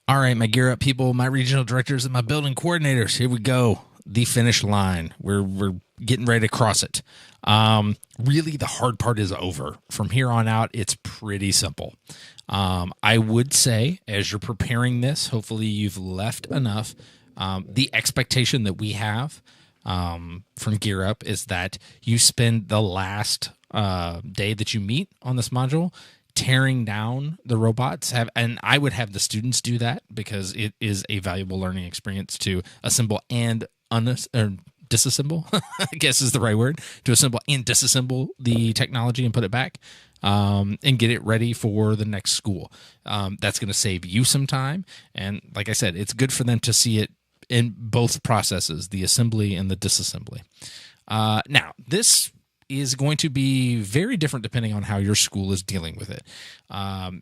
All right, my gear up people, my regional directors, and my building coordinators. Here we go. The finish line. We're getting ready to cross it. Really, the hard part is over. From here on out, it's pretty simple. I would say, as you're preparing this, hopefully you've left enough. The expectation that we have from Gear Up is that you spend the last day that you meet on this module tearing down the robots, and I would have the students do that because it is a valuable learning experience to assemble and or disassemble, I guess is the right word, to assemble and disassemble the technology and put it back, and get it ready for the next school. That's going to save you some time, and like I said, it's good for them to see it in both processes, the assembly and the disassembly. Now, this is going to be very different depending on how your school is dealing with it.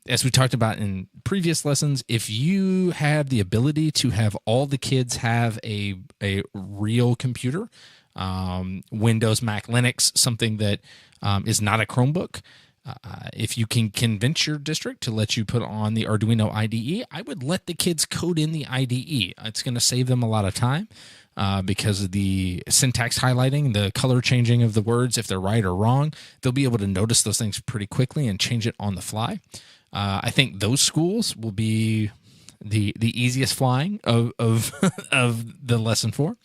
As we talked about in previous lessons, if you have the ability to have all the kids have a real computer, Windows, Mac, Linux, something that is not a Chromebook, if you can convince your district to let you put on the Arduino IDE, I would let the kids code in the IDE. It's going to save them a lot of time. Because of the syntax highlighting, the color changing of the words, if they're right or wrong, they'll be able to notice those things pretty quickly and change it on the fly. I think those schools will be the easiest flying of of the lesson four.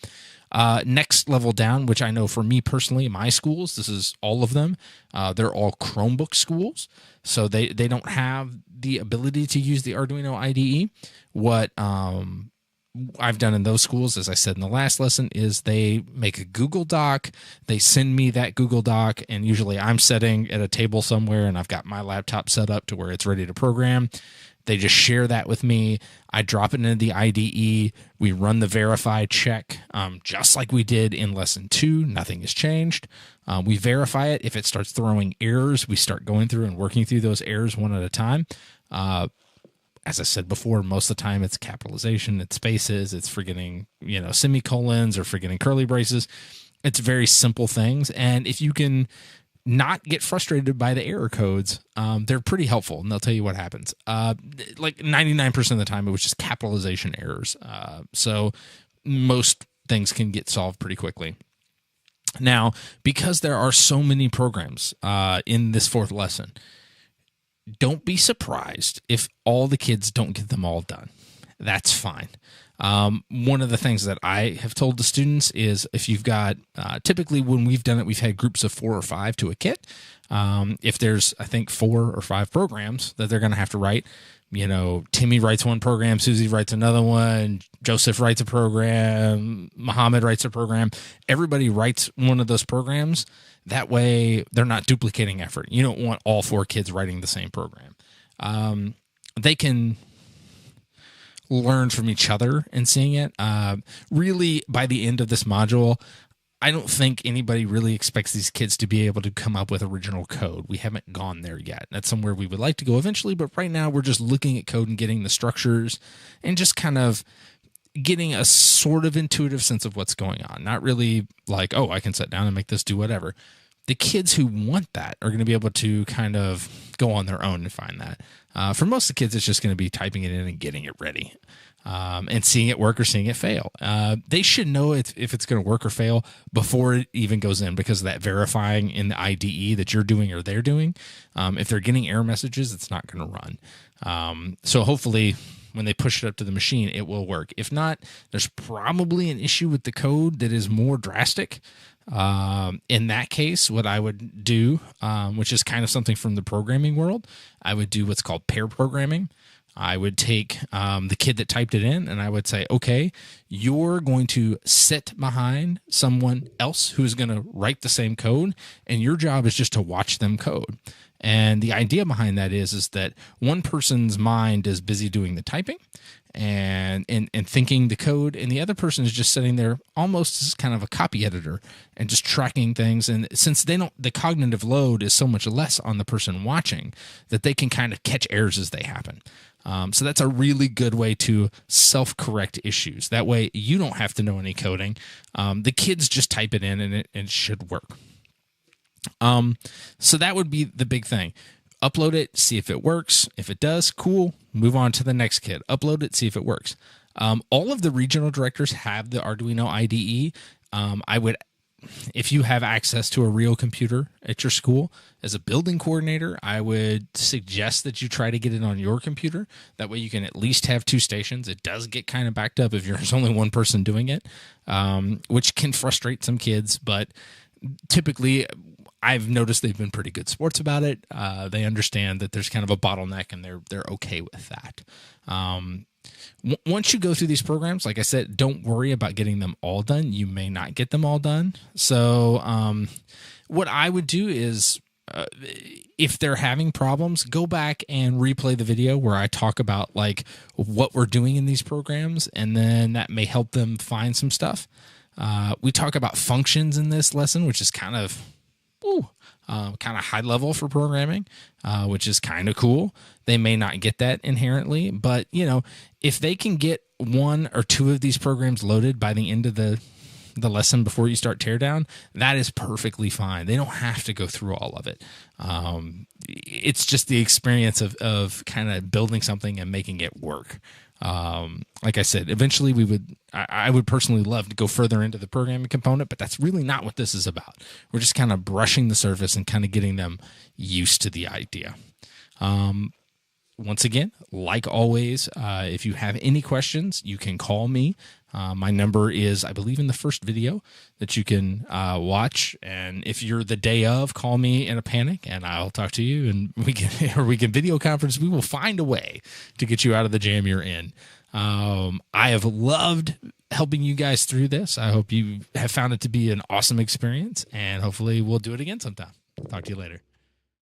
Next level down, which I know for me personally, my schools, this is all of them. They're all Chromebook schools, so they don't have the ability to use the Arduino IDE. What I've done in those schools, as I said in the last lesson, is they make a Google Doc. They send me that Google Doc, and usually I'm sitting at a table somewhere, and I've got my laptop set up to where it's ready to program. They just share that with me. I drop it into the IDE. We run the verify check, just like we did in lesson 2. Nothing has changed. We verify it. If it starts throwing errors, we start going through and working through those errors one at a time. As I said before, most of the time it's capitalization, it's spaces, it's forgetting, semicolons or forgetting curly braces. It's very simple things. And if you can not get frustrated by the error codes, they're pretty helpful, and they'll tell you what happens. Like 99% of the time, it was just capitalization errors. So most things can get solved pretty quickly. Now, because there are so many programs in this fourth lesson, don't be surprised if all the kids don't get them all done. That's fine. One of the things that I have told the students is if you've got, typically when we've done it, we've had groups of 4 or 5 to a kit. If there's, I think, 4 or 5 programs that they're going to have to write, Timmy writes one program, Susie writes another one, Joseph writes a program, Muhammad writes a program. Everybody writes one of those programs. That way they're not duplicating effort. You don't want all 4 kids writing the same program. They can learn from each other and seeing it. Really, by the end of this module, I don't think anybody really expects these kids to be able to come up with original code. We haven't gone there yet. That's somewhere we would like to go eventually, but right now we're just looking at code and getting the structures and just kind of getting a sort of intuitive sense of what's going on. Not really like, oh, I can sit down and make this do whatever. The kids who want that are going to be able to kind of go on their own and find that. For most of the kids, it's just going to be typing it in and getting it ready. And seeing it work or seeing it fail. They should know if it's going to work or fail before it even goes in, because of that verifying in the IDE that you're doing or they're doing. If they're getting error messages, it's not going to run. So hopefully when they push it up to the machine, it will work. If not, there's probably an issue with the code that is more drastic. In that case, what I would do, which is kind of something from the programming world, I would do what's called pair programming. I would take the kid that typed it in and I would say, okay, you're going to sit behind someone else who's going to write the same code, and your job is just to watch them code. And the idea behind that is that one person's mind is busy doing the typing and thinking the code, and the other person is just sitting there almost as kind of a copy editor and just tracking things. And since the cognitive load is so much less on the person watching, that they can kind of catch errors as they happen. So that's a really good way to self-correct issues. That way you don't have to know any coding. The kids just type it in and it should work. So that would be the big thing. Upload it, see if it works. If it does, cool. move on to the next kid, upload it, see if it works. All of the regional directors have the Arduino IDE. I would, if you have access to a real computer at your school as a building coordinator, I would suggest that you try to get it on your computer. That way you can at least have 2 stations. It does get kind of backed up if there's only one person doing it, which can frustrate some kids, but typically I've noticed they've been pretty good sports about it. They understand that there's kind of a bottleneck and they're okay with that. Once you go through these programs, like I said, don't worry about getting them all done. You may not get them all done. So what I would do is if they're having problems, go back and replay the video where I talk about like what we're doing in these programs, and then that may help them find some stuff. We talk about functions in this lesson, which is kind of high level for programming, which is kind of cool. They may not get that inherently, but if they can get 1 or 2 of these programs loaded by the end of the lesson before you start teardown, that is perfectly fine. They don't have to go through all of it. It's just the experience of kind of building something and making it work. Like I said, eventually I would personally love to go further into the programming component, but that's really not what this is about. We're just kind of brushing the surface and kind of getting them used to the idea. Once again, like always, if you have any questions, you can call me. My number is, I believe, in the first video that you can watch. And if you're the day of, call me in a panic, and I'll talk to you, and we can video conference. We will find a way to get you out of the jam you're in. I have loved helping you guys through this. I hope you have found it to be an awesome experience, and hopefully we'll do it again sometime. Talk to you later.